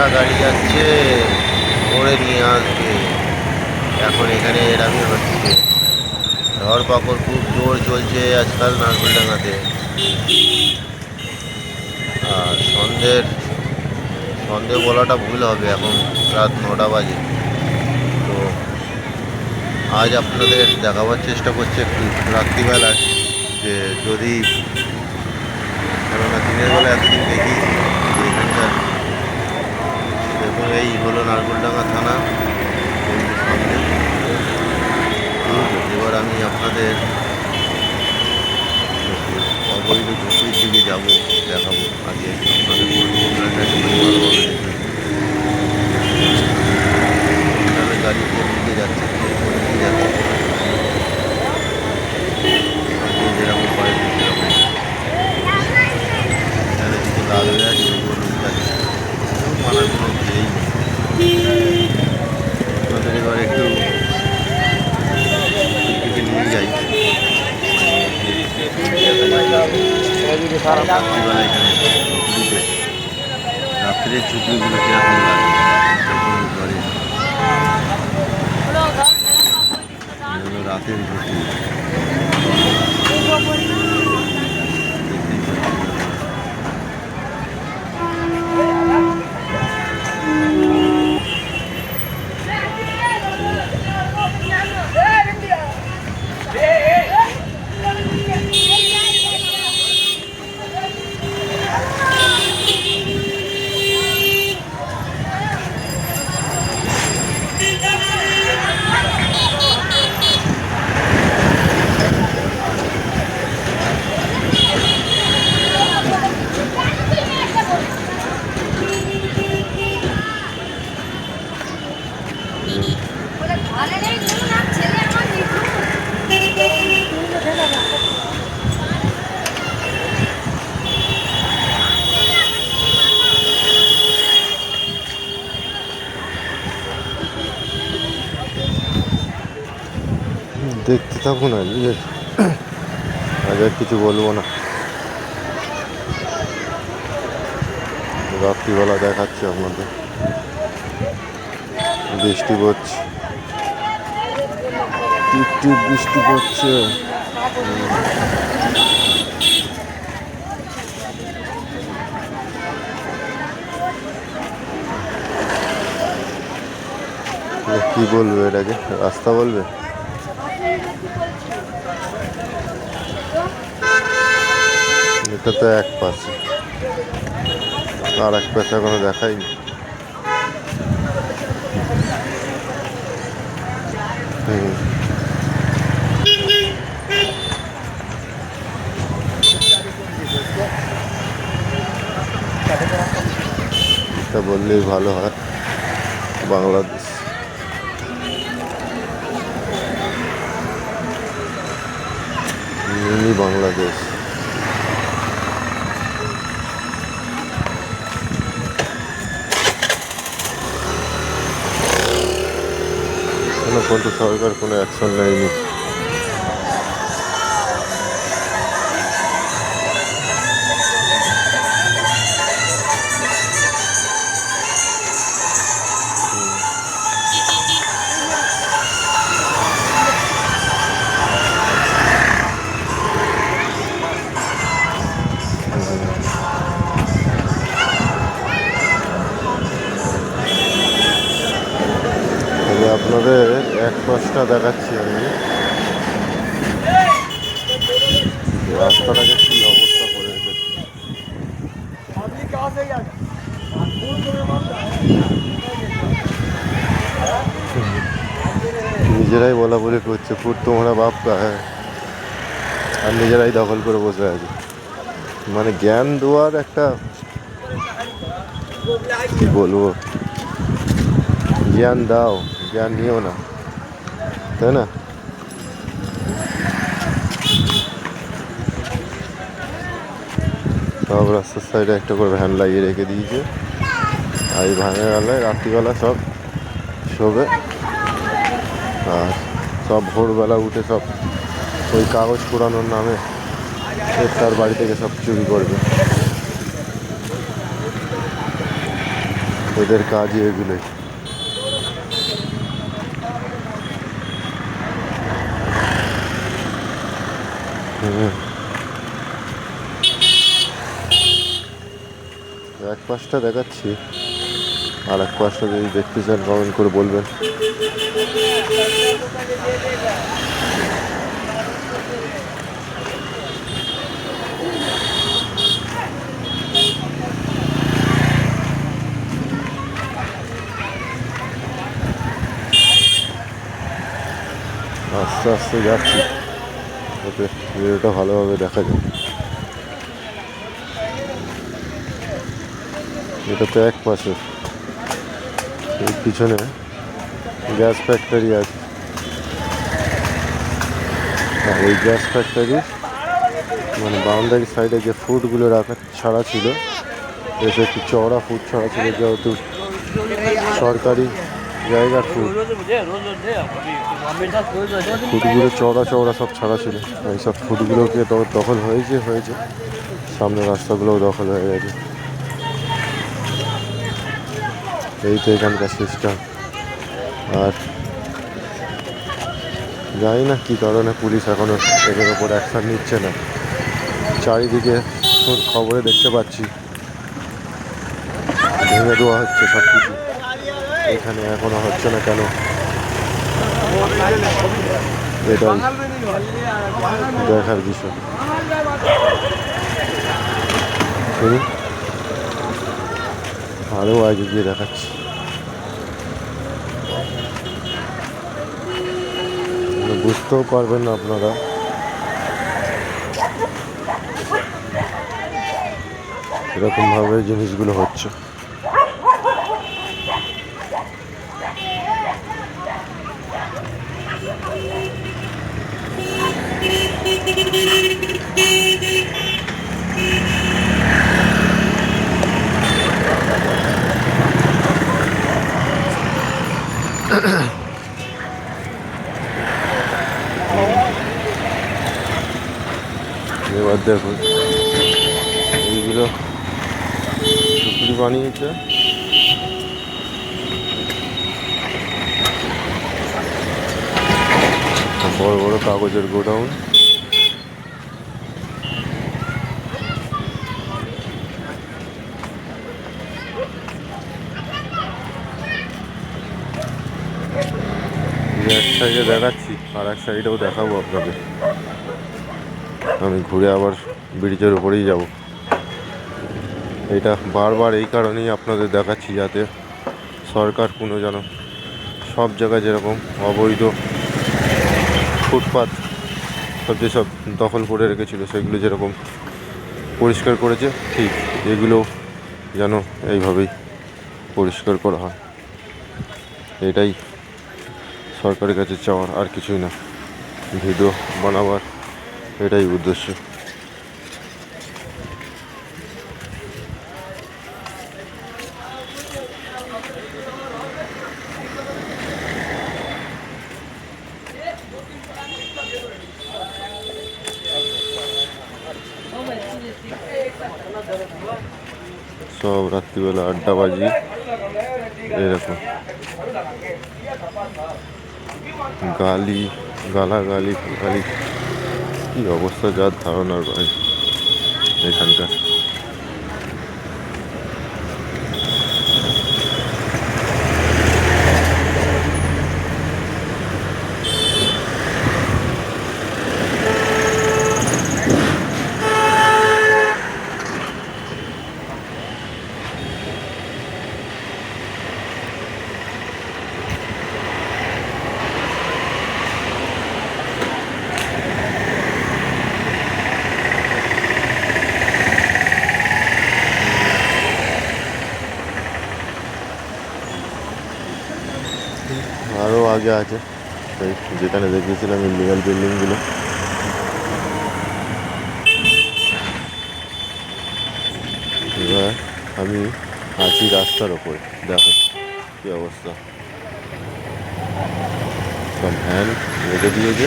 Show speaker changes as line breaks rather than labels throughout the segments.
একটা গাড়ি যাচ্ছে ওরে নিয়ে আসবে। এখন এখানে এরকমই হচ্ছে, ঝড় পাকড় খুব জোর চলছে আজকাল নারকেলডাঙ্গাতে। আর সন্ধে বলাটা ভুল হবে, এখন রাত 9টা বাজে। তো আজ আপনাদের দেখাবার চেষ্টা করছি একটু রাত্রিবেলায়, যে যদি, কেননা দিনের বেলা এতদিন দেখি যে এখানকার, দেখুন এই হলো নারকেলডাঙ্গা থানা সামনে। এবার আমি আপনাদের অবৈধ ঝুঁকির দিকে যাবো, দেখাবো আগে আপনাদের ভালোভাবে দেখুন কীভাবে গাড়ি কোন দিকে যাচ্ছে, কে কোন দিকে যাচ্ছে, যেরকম করে সেরকম। এখানে কিছু লাল হয়ে আছে, হলুদ যাচ্ছে, মানার কোনো ইয়েই নেই। আপনাদের এবার একটু দিকে নিয়ে যাই, রাত্রিবেলা এখানে ঝুঁকড়িতে, রাত্রের ঝুঁকড়িগুলো কীরকম লাগে ঘরে। হলো রাতের ঝুঁকি। দেখতে থাকুন আর আজ আর কিছু বলবো না, রাত্রিবেলা দেখাচ্ছি আপনাদের। বৃষ্টি পড়ছে, টিপ টিপ বৃষ্টি পড়ছে। কি বলবে এটাকে, রাস্তা বলবে? এটা তো এক পাশে, আর এক পাশে এখনো দেখাইনি। এটা বললেই ভালো হয়, বাংলাদেশ। মিনি বাংলাদেশ। পর্যন্ত সরকার কোনো অ্যাকশন নেয়নি। তবে আপনাদের এক পাশটা দেখাচ্ছি আমি, রাস্তাটাকে কি অবস্থা করে রেখেছে। নিজেরাই বলা বলি করছে, ফুট তোমরা বাপ কা হ্যাঁ, আর নিজেরাই দখল করে বসে আছে। মানে জ্ঞান দেওয়ার একটা, কি বলবো, জ্ঞান দাও, জ্ঞান নিও না, তাই না? সব রাস্তার সাইডে একটা করে ভ্যান লাগিয়ে রেখে দিয়েছে, আর এই ভ্যানের বেলায় রাত্রিবেলা সব শোবে, আর সব ভোরবেলা উঠে সব ওই কাগজ পোড়ানোর নামে তার বাড়ি থেকে সব চুরি করবে। এদের কাজই এগুলোই। এক পাশটা দেখাচ্ছি, আর এক পাশটা যদি দেখতে চান কমেন্ট করে বলবেন। আস্তে আস্তে যাচ্ছি ওতে ভিডিওটা ভালোভাবে দেখা যায়। এটা তো এক পাশে, এর পিছনে গ্যাস ফ্যাক্টরি আছে। আর এই গ্যাস ফ্যাক্টরি মানে বাউন্ডারি সাইডে যে ফুডগুলো রাখা ছাড়া ছিল, বেশ একটু চওড়া ফুড ছাড়া ছিল, যেহেতু সরকারি জায়গার ফুডগুলো চওড়া চওড়া সব ছাড়া ছিল। এই সব ফুডগুলোকে দখল হয়েছে। সামনে রাস্তাগুলোও দখল হয়ে গেছে। এই তো এখানকার সিস্টেম। আর জানি না কী কারণে পুলিশ এখনও এদের ওপর অ্যাকশান নিচ্ছে না। চারিদিকে খবরে দেখতে পাচ্ছি ভেঙে দেওয়া হচ্ছে সব কিছু, এখানে এখনো হচ্ছে না কেন, এটাই দেখার বিষয়। আরও আগে গিয়ে দেখাচ্ছি। বুঝতেও পারবেন না আপনারা, এরকমভাবে জিনিসগুলো হচ্ছে। এবার দেখুন এইগুলো পুকুরি বানিয়েছে, বড় বড় কাগজের গোডাউন। এক সাইডে দেখাচ্ছি, আর এক সাইডেও দেখাবো আপনাদের। আমি ঘুরে আবার ব্রিজের উপরেই যাব। এটা বারবার এই কারণেই আপনাদের দেখাচ্ছি, যাতে সরকার কোনো যেন সব জায়গায় যেরকম অবৈধ ফুটপাত সব যেসব দখল করে রেখেছিল সেগুলো যেরকম পরিষ্কার করেছে, ঠিক এগুলো যেন এইভাবেই পরিষ্কার করা হয়। এটাই সরকারের কাছে চাওয়ার, আর কিছুই না। ভিডিও বানাবার এটাই উদ্দেশ্য। সব রাত্রিবেলা আড্ডাবাজি, এরকম গালাগালি কি অবস্থা, যার ধারণার বাইরে এখানকার। আরও আগে আছে সেই যেখানে দেখিয়েছিলাম ইলিগাল বিল্ডিংগুলো। এবার আমি আছি রাস্তার ওপরে, দেখো কী অবস্থা। সব ভ্যান রেখে দিয়েছে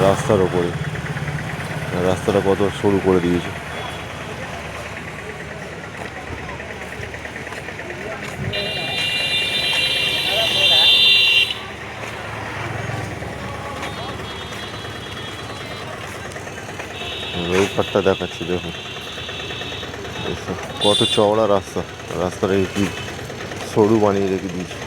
রাস্তার ওপরে, রাস্তাটা কত সরু করে দিয়েছে। ওই পাটটা দেখাচ্ছি দেখুন, কত চওড়া রাস্তা, রাস্তাটা কি সরু বানিয়ে রেখে দিয়েছে।